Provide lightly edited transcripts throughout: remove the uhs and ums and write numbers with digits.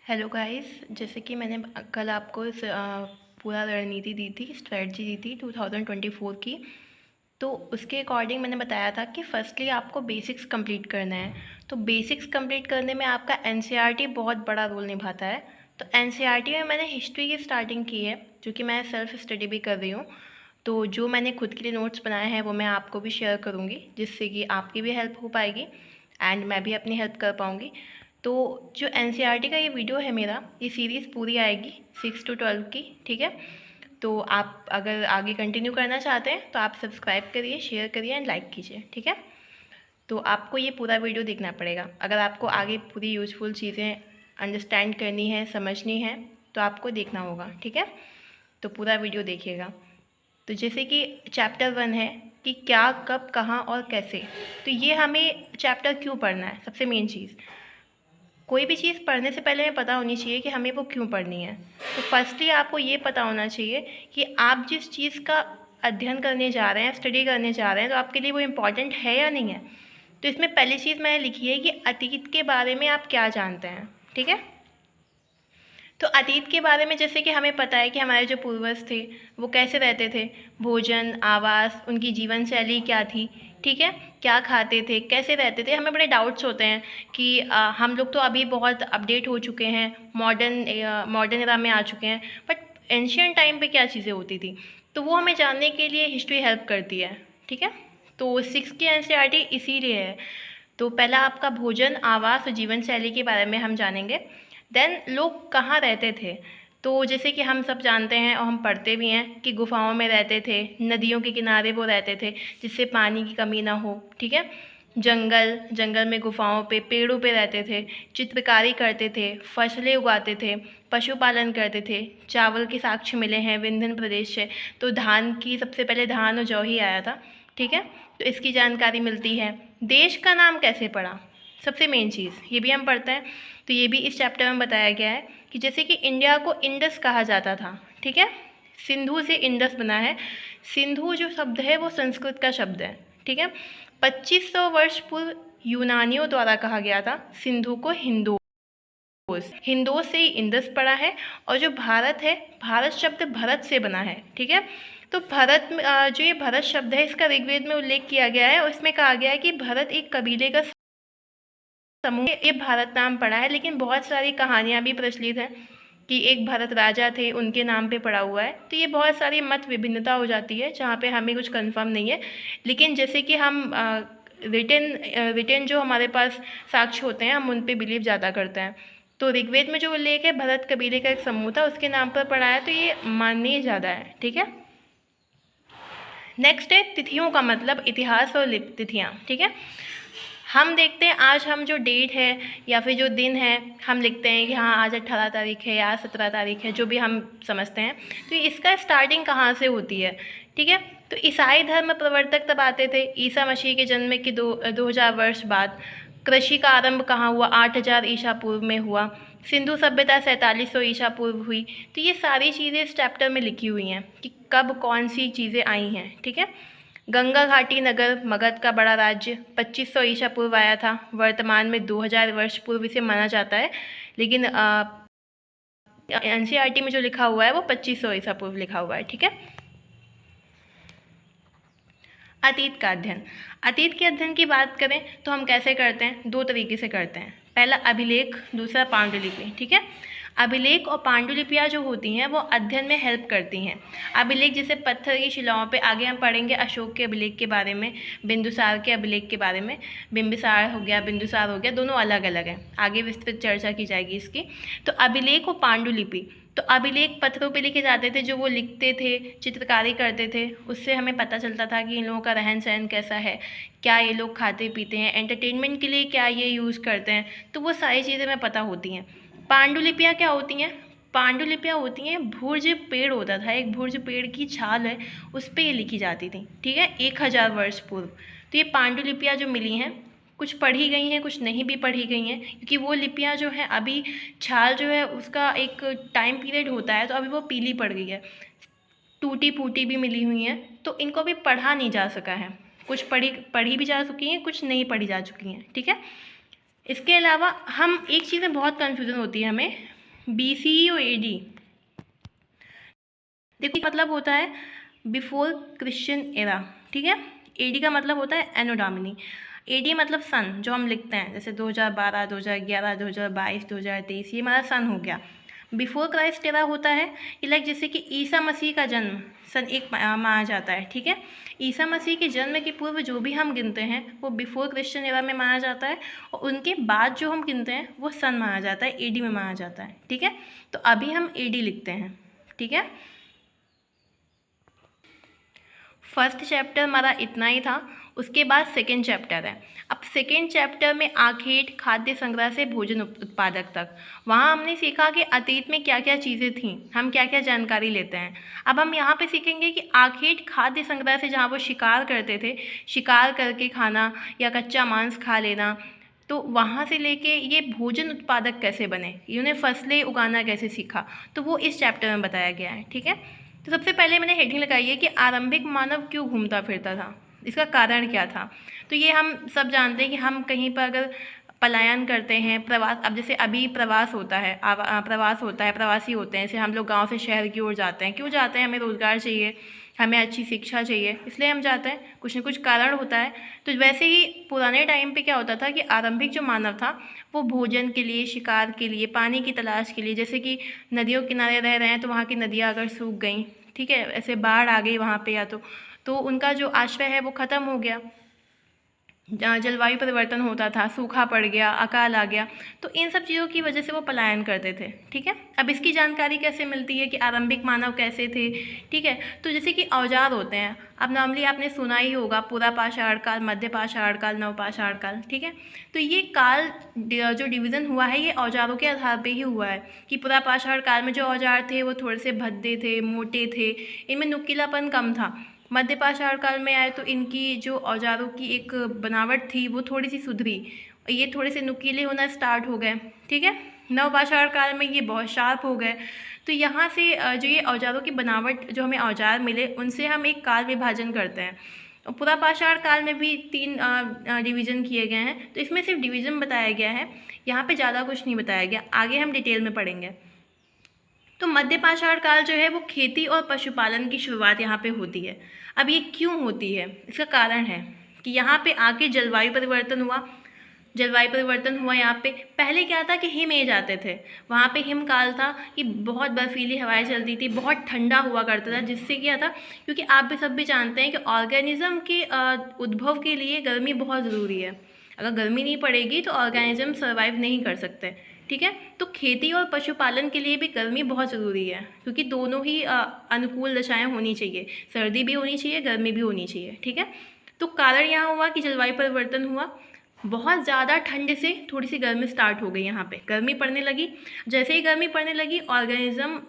Hello guys, जैसे कि मैंने कल आपको पूरा रणनीति दी थी, स्ट्रेटजी दी थी 2024 की। तो उसके अकॉर्डिंग मैंने बताया था कि फर्स्टली आपको बेसिक्स कंप्लीट करना है। तो बेसिक्स कंप्लीट करने में आपका एनसीईआरटी बहुत बड़ा रोल निभाता है। तो एनसीईआरटी में मैंने हिस्ट्री की स्टार्टिंग की है, जो कि मैं सेल्फ स्टडी भी कर रही हूँ। तो जो मैंने खुद के लिए नोट्स बनाए हैं वो मैं आपको भी शेयर करूँगी, जिससे कि आपकी भी हेल्प हो पाएगी एंड मैं भी अपनी हेल्प कर पाऊँगी। तो जो एनसीईआरटी का ये वीडियो है मेरा, ये सीरीज़ पूरी आएगी 6 to 12 की, ठीक है। तो आप अगर आगे कंटिन्यू करना चाहते हैं तो आप सब्सक्राइब करिए, शेयर करिए एंड लाइक कीजिए, ठीक है। तो आपको ये पूरा वीडियो देखना पड़ेगा अगर आपको आगे पूरी यूज़फुल चीज़ें अंडरस्टैंड करनी है, समझनी है, तो आपको देखना होगा, ठीक है। तो पूरा वीडियो देखिएगा। तो जैसे कि चैप्टर 1 है कि क्या, कब, कहाँ और कैसे। तो ये हमें चैप्टर क्यों पढ़ना है, सबसे मेन चीज़। कोई भी चीज़ पढ़ने से पहले हमें पता होनी चाहिए कि हमें वो क्यों पढ़नी है। तो फर्स्टली आपको ये पता होना चाहिए कि आप जिस चीज़ का अध्ययन करने जा रहे हैं, स्टडी करने जा रहे हैं, तो आपके लिए वो इम्पॉर्टेंट है या नहीं है। तो इसमें पहली चीज़ मैंने लिखी है कि अतीत के बारे में आप क्या जानते हैं, ठीक है। तो अतीत के बारे में जैसे कि हमें पता है कि हमारे जो पूर्वज थे वो कैसे रहते थे, भोजन, आवास, उनकी जीवन शैली क्या थी, ठीक है, क्या खाते थे, कैसे रहते थे। हमें बड़े डाउट्स होते हैं कि हम लोग तो अभी बहुत अपडेट हो चुके हैं, मॉडर्न एरा में आ चुके हैं, बट एंशियंट टाइम पे क्या चीज़ें होती थी। तो वो हमें जानने के लिए हिस्ट्री हेल्प करती है, ठीक है। तो 6 की एनसीईआरटी इसीलिए है। तो पहला आपका भोजन, आवास और जीवन शैली के बारे में हम जानेंगे। देन लोग कहाँ रहते थे। तो जैसे कि हम सब जानते हैं और हम पढ़ते भी हैं कि गुफाओं में रहते थे, नदियों के किनारे वो रहते थे जिससे पानी की कमी ना हो, ठीक है। जंगल में, गुफाओं पे, पेड़ों पे रहते थे, चित्रकारी करते थे, फसलें उगाते थे, पशुपालन करते थे। चावल के साक्ष्य मिले हैं विंध्य प्रदेश से। तो धान की, सबसे पहले धान और जौ ही आया था, ठीक है। तो इसकी जानकारी मिलती है। देश का नाम कैसे पड़ा, सबसे मेन चीज़ ये भी हम पढ़ते हैं। तो ये भी इस चैप्टर में बताया गया है कि जैसे कि इंडिया को इंडस कहा जाता था, ठीक है। सिंधु से इंडस बना है। सिंधु जो शब्द है वो संस्कृत का शब्द है, ठीक है। 2500 वर्ष पूर्व यूनानियों द्वारा कहा गया था सिंधु को हिंदोस। हिंदोस से ही इंडस पड़ा है। और जो भारत है, भारत शब्द भरत से बना है, ठीक है। तो भरत में जो ये भरत शब्द है, इसका ऋग्वेद में उल्लेख किया गया है और इसमें कहा गया है कि भरत एक कबीले का समूह, ये भारत नाम पड़ा है। लेकिन बहुत सारी कहानियाँ भी प्रचलित हैं कि एक भरत राजा थे, उनके नाम पे पड़ा हुआ है। तो ये बहुत सारी मत विभिन्नता हो जाती है जहाँ पे हमें कुछ कंफर्म नहीं है। लेकिन जैसे कि हम रिटन जो हमारे पास साक्ष्य होते हैं, हम उन पे बिलीव ज़्यादा करते हैं। तो ऋग्वेद में जो उल्लेख है, भरत कबीले का एक समूह था, उसके नाम पर पड़ा है, तो ये माननीय ज़्यादा है, ठीक है। नेक्स्ट है तिथियों का मतलब, इतिहास और तिथियाँ, ठीक है। हम देखते हैं आज हम जो डेट है या फिर जो दिन है, हम लिखते हैं कि हाँ आज 18 तारीख है या 17 तारीख है, जो भी हम समझते हैं। तो इसका स्टार्टिंग कहाँ से होती है, ठीक है। तो ईसाई धर्म प्रवर्तक तब आते थे ईसा मसीह के जन्म के 2000 वर्ष बाद। कृषि का आरंभ कहाँ हुआ, 8000 ईसा पूर्व में हुआ। सिंधु सभ्यता 4700 ईसा पूर्व हुई। तो ये सारी चीज़ें इस चैप्टर में लिखी हुई हैं कि कब कौन सी चीज़ें आई हैं, ठीक है। गंगा घाटी नगर मगध का बड़ा राज्य 2500 ईसा पूर्व आया था। वर्तमान में 2000 वर्ष पूर्व इसे माना जाता है, लेकिन एनसीईआरटी में जो लिखा हुआ है वो 2500 ईसा पूर्व लिखा हुआ है, ठीक है। अतीत का अध्ययन। अतीत के अध्ययन की बात करें तो हम कैसे करते हैं, दो तरीके से करते हैं। पहला अभिलेख, दूसरा पांडुलिपि, ठीक है। अभिलेख और पांडुलिपियाँ जो होती हैं वो अध्ययन में हेल्प करती हैं। अभिलेख जैसे पत्थर की शिलाओं पे, आगे हम पढ़ेंगे अशोक के अभिलेख के बारे में, बिंदुसार के अभिलेख के बारे में। बिंबिसार हो गया, बिंदुसार हो गया, दोनों अलग अलग हैं, आगे विस्तृत चर्चा की जाएगी इसकी। तो अभिलेख और पांडुलिपि। तो अभिलेख पत्थरों पे लिखे जाते थे, जो वो लिखते थे, चित्रकारी करते थे, उससे हमें पता चलता था कि इन लोगों का रहन सहन कैसा है, क्या ये लोग खाते पीते हैं, एंटरटेनमेंट के लिए क्या ये यूज़ करते हैं। तो वो सारी चीज़ें हमें पता होती हैं। पांडुलिपियाँ क्या होती हैं, पांडुलिपियाँ होती हैं, भुर्ज पेड़ होता था, एक भुर्ज पेड़ की छाल है, उस पर ये लिखी जाती थी, ठीक है, 1000 वर्ष पूर्व। तो ये पांडुलिपियाँ जो मिली हैं, कुछ पढ़ी गई हैं, कुछ नहीं भी पढ़ी गई हैं, क्योंकि वो लिपियाँ जो हैं अभी, छाल जो है उसका एक टाइम पीरियड होता है, तो अभी वो पीली पड़ गई है, टूटी फूटी भी मिली हुई हैं, तो इनको अभी पढ़ा नहीं जा सका है। कुछ पढ़ी भी जा चुकी हैं, कुछ नहीं पढ़ी जा चुकी हैं, ठीक है। इसके अलावा हम एक चीज़ में बहुत कन्फ्यूज़न होती है हमें, BCE और AD, देखो मतलब होता है बिफोर क्रिश्चियन एरा, ठीक है। AD का मतलब होता है एनो डोमिनी। AD मतलब सन, जो हम लिखते हैं जैसे 2012, 2011, 2022, 2023, ये हमारा सन हो गया। बिफोर क्राइस्ट एरा होता है कि लाइक जैसे कि ईसा मसीह का जन्म सन 1 माना जाता है, ठीक है। ईसा मसीह के जन्म के पूर्व जो भी हम गिनते हैं वो बिफोर क्रिश्चियन एरा में माना जाता है, और उनके बाद जो हम गिनते हैं वो सन माना जाता है, AD में माना जाता है, ठीक है। तो अभी हम AD लिखते हैं, ठीक है। फर्स्ट चैप्टर हमारा इतना ही था। उसके बाद सेकेंड चैप्टर है। अब सेकेंड चैप्टर में आखेट खाद्य संग्रह से भोजन उत्पादक तक, वहाँ हमने सीखा कि अतीत में क्या क्या चीज़ें थीं, हम क्या क्या जानकारी लेते हैं। अब हम यहाँ पे सीखेंगे कि आखेट खाद्य संग्रह से, जहाँ वो शिकार करते थे, शिकार करके खाना या कच्चा मांस खा लेना, तो वहाँ से लेके ये भोजन उत्पादक कैसे बने, इन्होंने फसलें उगाना कैसे सीखा, तो वो इस चैप्टर में बताया गया है, ठीक है। तो सबसे पहले मैंने हेडिंग लगाई है कि आरंभिक मानव क्यों घूमता फिरता था, इसका कारण क्या था। तो ये हम सब जानते हैं कि हम कहीं पर अगर पलायन करते हैं, प्रवास, अब जैसे अभी प्रवास होता है, प्रवास होता है, प्रवासी होते हैं, जैसे हम लोग गांव से शहर की ओर जाते हैं, क्यों जाते हैं, हमें रोज़गार चाहिए, हमें अच्छी शिक्षा चाहिए, इसलिए हम जाते हैं, कुछ न कुछ कारण होता है। तो वैसे ही पुराने टाइम पे क्या होता था कि आरंभिक जो मानव था वो भोजन के लिए, शिकार के लिए, पानी की तलाश के लिए, जैसे कि नदियों के किनारे रह रहे हैं तो वहाँ की नदियाँ अगर सूख गई, ठीक है, ऐसे बाढ़ आ गई वहाँ पे, या तो उनका जो आश्रय है वो ख़त्म हो गया, जलवायु परिवर्तन होता था, सूखा पड़ गया, अकाल आ गया, तो इन सब चीज़ों की वजह से वो पलायन करते थे, ठीक है। अब इसकी जानकारी कैसे मिलती है कि आरंभिक मानव कैसे थे, ठीक है। तो जैसे कि औजार होते हैं, अब नॉर्मली आपने सुना ही होगा पूरा पाषाण काल, मध्य पाषाण काल, नव पाषाण काल, ठीक है। तो ये काल जो डिवीज़न हुआ है ये औजारों के आधार पर ही हुआ है कि पूरा पाषाण काल में जो औजार थे वो थोड़े से भद्दे थे, मोटे थे, इनमें नुकीलापन कम था। मध्य पाषाण काल में आए तो इनकी जो औजारों की एक बनावट थी वो थोड़ी सी सुधरी, ये थोड़े से नुकीले होना स्टार्ट हो गए, ठीक है। नव पाषाण काल में ये बहुत शार्प हो गए। तो यहाँ से जो ये औजारों की बनावट, जो हमें औजार मिले, उनसे हम एक काल विभाजन करते हैं। और पूरा पाषाण काल में भी 3 डिवीज़न किए गए हैं, तो इसमें सिर्फ डिवीज़न बताया गया है, यहाँ पे ज़्यादा कुछ नहीं बताया गया, आगे हम डिटेल में पढ़ेंगे। तो मध्य पाषाण काल जो है वो खेती और पशुपालन की शुरुआत यहाँ पे होती है। अब ये क्यों होती है, इसका कारण है कि यहाँ पे आके जलवायु परिवर्तन हुआ। जलवायु परिवर्तन हुआ यहाँ पे, पहले क्या था कि हिम एज आते थे, वहाँ पे हिमकाल था कि बहुत बर्फीली हवाएं चलती थी, बहुत ठंडा हुआ करता था, जिससे क्या था, क्योंकि आप भी सब भी जानते हैं कि ऑर्गेनिज्म के उद्भव के लिए गर्मी बहुत ज़रूरी है। अगर गर्मी नहीं पड़ेगी तो ऑर्गेनिज्म सर्वाइव नहीं कर सकते, ठीक है। तो खेती और पशुपालन के लिए भी गर्मी बहुत ज़रूरी है, क्योंकि दोनों ही अनुकूल दशाएं होनी चाहिए, सर्दी भी होनी चाहिए, गर्मी भी होनी चाहिए, ठीक है। तो कारण यहाँ हुआ कि जलवायु परिवर्तन हुआ, बहुत ज़्यादा ठंड से थोड़ी सी गर्मी स्टार्ट हो गई, यहाँ पे गर्मी पड़ने लगी। जैसे ही गर्मी पड़ने लगी ऑर्गेनिज्म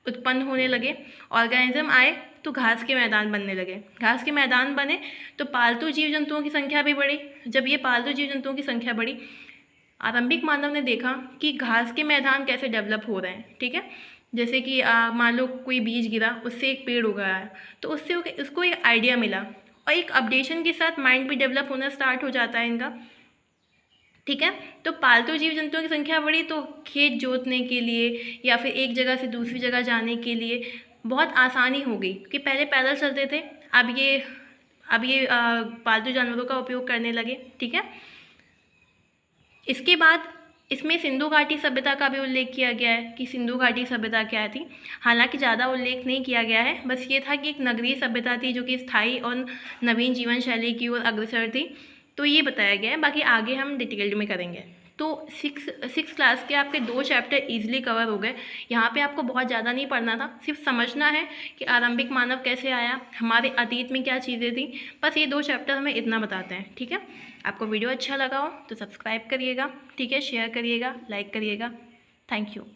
उत्पन्न होने लगे, ऑर्गेनिज्म आए तो घास के मैदान बनने लगे, घास के मैदान बने तो पालतू जीव जंतुओं की संख्या भी बढ़ी। जब ये पालतू जीव जंतुओं की संख्या बढ़ी, आरंभिक मानव ने देखा कि घास के मैदान कैसे डेवलप हो रहे हैं, ठीक है। जैसे कि मान लो कोई बीज गिरा, उससे एक पेड़ उगा है, तो उससे उसको एक आइडिया मिला, और एक अपडेशन के साथ माइंड भी डेवलप होना स्टार्ट हो जाता है इनका, ठीक है। तो पालतू जीव जंतुओं की संख्या बढ़ी तो खेत जोतने के लिए या फिर एक जगह से दूसरी जगह जाने के लिए बहुत आसानी हो गई, कि पहले पैदल चलते थे, अब ये पालतू जानवरों का उपयोग करने लगे, ठीक है। इसके बाद इसमें सिंधु घाटी सभ्यता का भी उल्लेख किया गया है कि सिंधु घाटी सभ्यता क्या थी। हालांकि ज़्यादा उल्लेख नहीं किया गया है, बस ये था कि एक नगरीय सभ्यता थी जो कि स्थायी और नवीन जीवन शैली की ओर अग्रसर थी, तो ये बताया गया है। बाकी आगे हम डिटेल्ड में करेंगे। तो सिक्स क्लास के आपके 2 चैप्टर इजीली कवर हो गए। यहाँ पे आपको बहुत ज़्यादा नहीं पढ़ना था, सिर्फ समझना है कि आरंभिक मानव कैसे आया, हमारे अतीत में क्या चीज़ें थी, बस ये 2 चैप्टर हमें इतना बताते हैं, ठीक है। आपको वीडियो अच्छा लगा हो तो सब्सक्राइब करिएगा, ठीक है, शेयर करिएगा, लाइक करिएगा। Thank you.